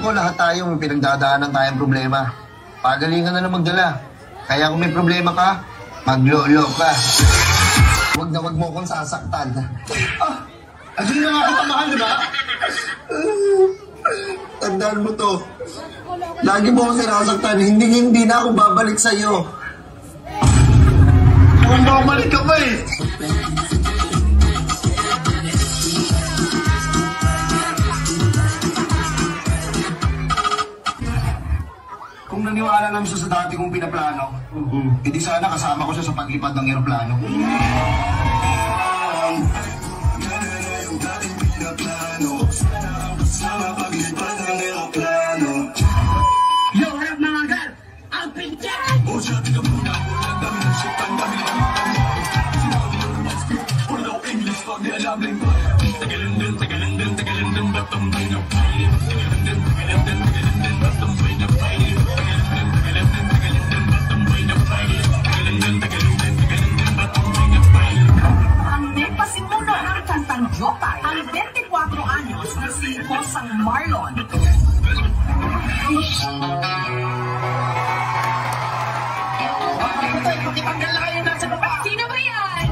ko lahat tayo may pinagdadaanan tayong problema. Pagalingan na lang magdala. Kaya kung may problema ka, maglolo ka. Huwag na huwag mo akong sasaktan. Hindi na nga kita mahal, di ba? Tandaan mo to. Lagi mo akong sinasaktan. Hindi na ako babalik sa'yo. Kung babalik ka pa eh. Kung naniwala lang siya sa dati kong pinaplano, hindi sana kasama ko siya sa paglipad ng eroplano. Yo, rap mga gal! Ang pinjan! Ang may pasimuno ng kantang Jopay, ang 24 anyos na si Kosang Marlon. Pakitanggal na kayo nasa baba! Sino ba yan?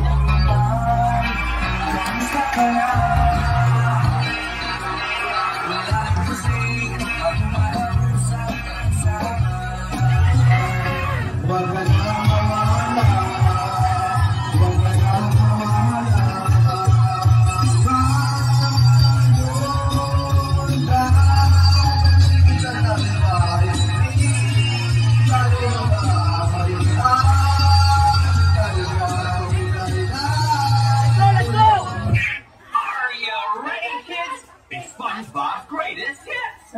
SpongeBob's greatest hits.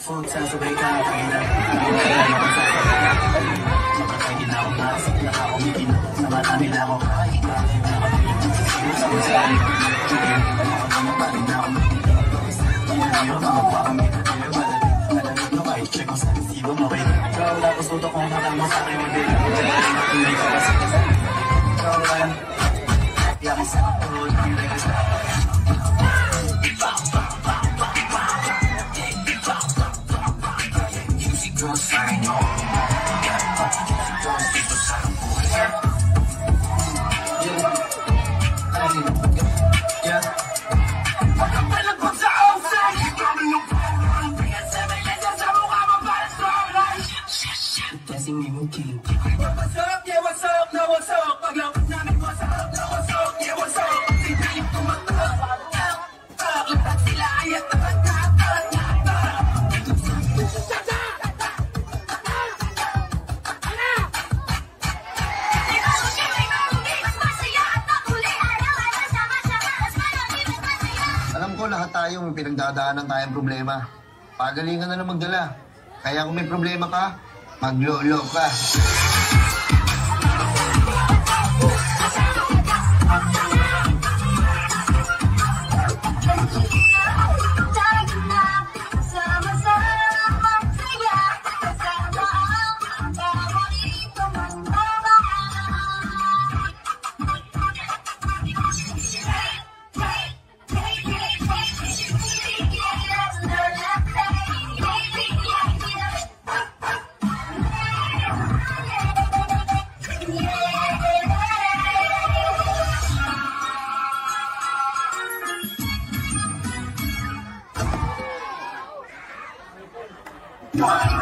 Phone sasabay ka na kailan mapatagin na ako nakasip na ako umitin sa mata nila ako sa masari naparin na ako ayaw na magpakamit ayaw malamit no kahit check ko sa resibo mabay ikaw tapos uto kong hatang mo sa akin mabay hindi ka kasi ikaw lang yakin sa tulad hindi ka sa Lahat tayo may pinagdadaanan tayong problema. Pagalingan na lang magdala. Kaya kung may problema ka, maglolo ka. Right.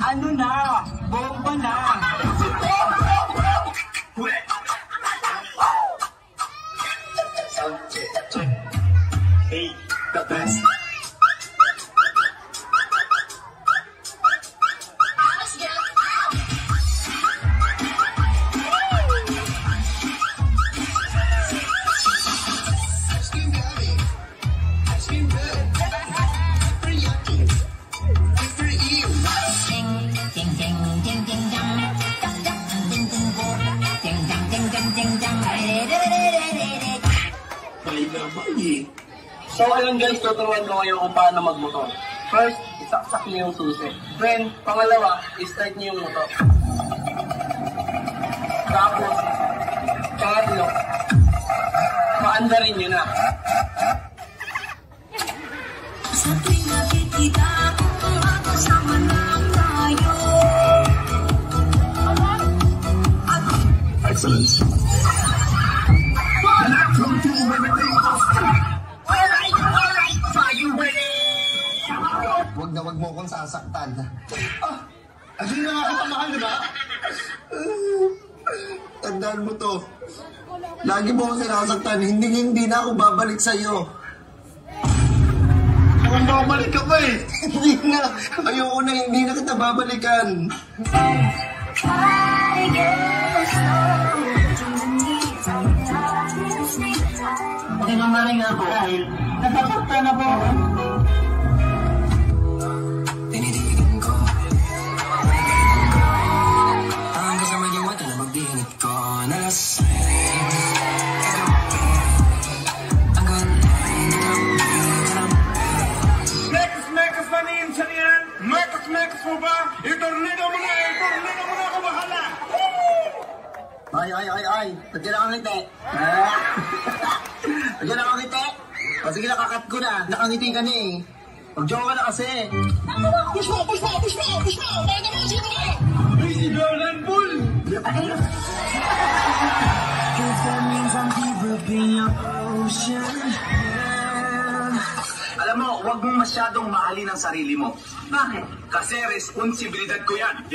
Ano na? Bomba na! Hey, the best. So ayun guys, tuturuan ko ngayon kung paano magmotor. First, isaksak niyo yung susi. Then, pangalawa, start niyo yung motor. Tapos, pangatlo, paandarin niyo na. Sa tuwing nakikita ko makasama na tayo. Excellent. Wag mo akong sasaktan. Hindi na nga kita mahal, di ba? Tandaan mo to. Lagi mo akong sinasaktan. Hindi na ako babalik sa'yo. Mukhang babalik ka pa eh. Hindi na. Ayoko na, hindi na kita babalikan. Tinamaling ako dahil nasasaktan na po. Tinitigan ko ang kasama niya wata na magdinig ko nalasing Mekas pa niyan sa niyan. Mekas mo ba? I-tornado mo na ako bahala. Ay. Pagyan na kang ngiti. Pagyan na kang ngiti. O sige, nakakat ko na. Nakangiti ka na eh. Mag-joke ka na kasi. Push mo! Bakit naman si Bull? Ay, si Jordan Bull! Cause that means I'm deeper in your ocean. Alam mo, huwag mong masyadong mahalin ang sarili mo. Bakit? Kasi responsibilidad ko yan.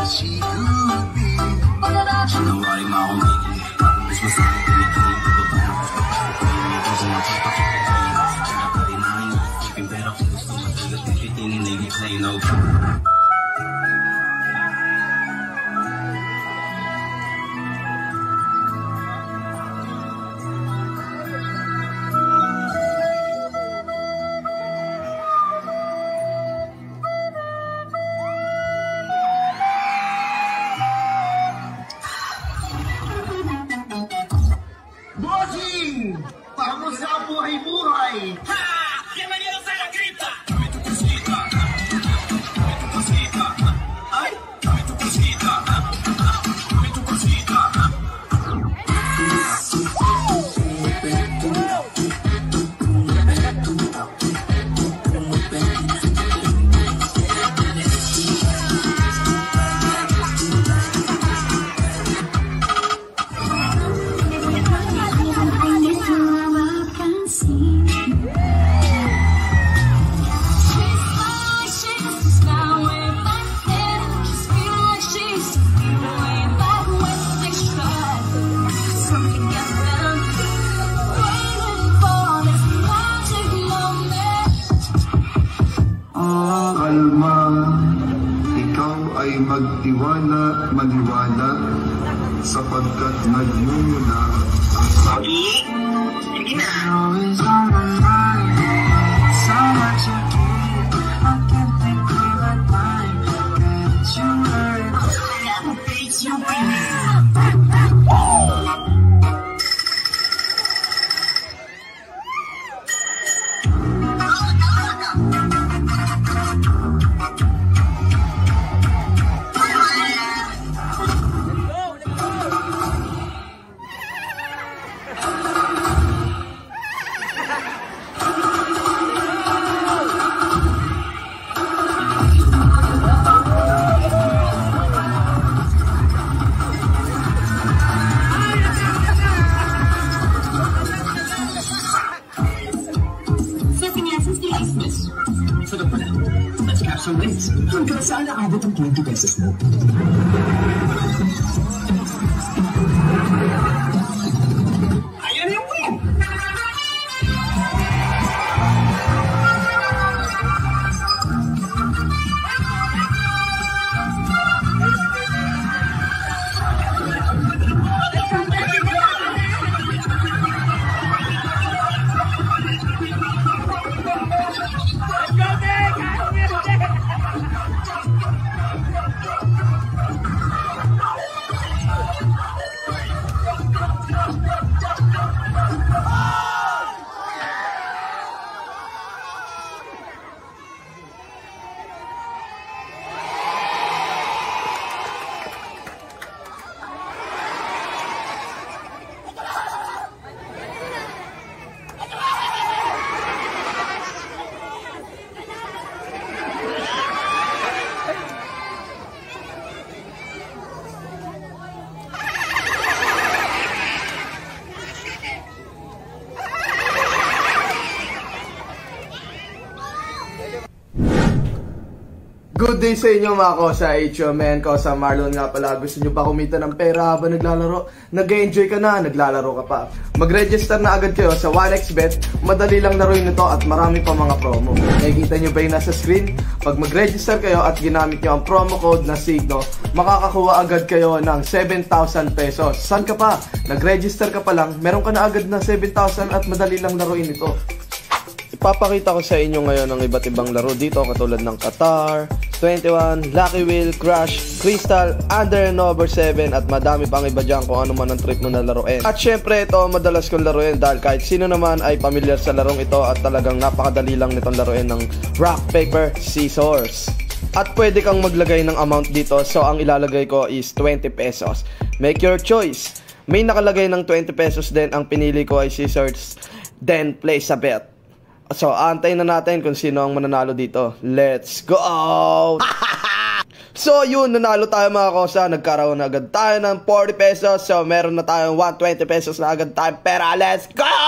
She could be. Nobody my own baby. This was something we can't do about. Because I'm not keeping better from the school. Everything in nigga play no. Bossing! Kamusta ang buhay-buhay? Maniwala sapagkat nagmumula ang sabi. Sige na. Always on my mind. So much you give. I can't think of a time that you heard. You bring me. cards. Hanggang saan naabot ang 20 pesos mo? Ayan yung win! Good day sa inyo mga kosa, HMN, kosa Marlon nga pala. Gusto nyo pa kumita ng pera habang naglalaro? Nag-enjoy ka na, naglalaro ka pa. Mag-register na agad kayo sa 1xBet. Madali lang laruin nito at marami pa mga promo. Nakikita nyo ba yung nasa screen? Pag mag-register kayo at ginamit nyo ang promo code na Signo, makakakuha agad kayo ng 7,000 pesos. Saan ka pa? Nag-register ka pa lang, meron ka na agad na 7,000 at madali lang laruin ito. Ipapakita ko sa inyo ngayon ang iba't ibang laro dito katulad ng Qatar, 21, Lucky Wheel, Crush, Crystal, Under and Over 7 at madami pang iba dyan kung ano man ang trip mo na laruin. At syempre ito madalas kong laruin dahil kahit sino naman ay pamilyar sa larong ito at talagang napakadali lang nitong laruin ng Rock, Paper, Scissors. At pwede kang maglagay ng amount dito, so ang ilalagay ko is 20 pesos. Make your choice. May nakalagay ng 20 pesos din, ang pinili ko ay Scissors, then place a bet. So, antayin na natin kung sino ang mananalo dito. Let's go! So, yun, nanalo tayo mga kosa. Nagkaroon na agad tayo ng 40 pesos. So, meron na tayong 120 pesos na agad tayong pera. Let's go!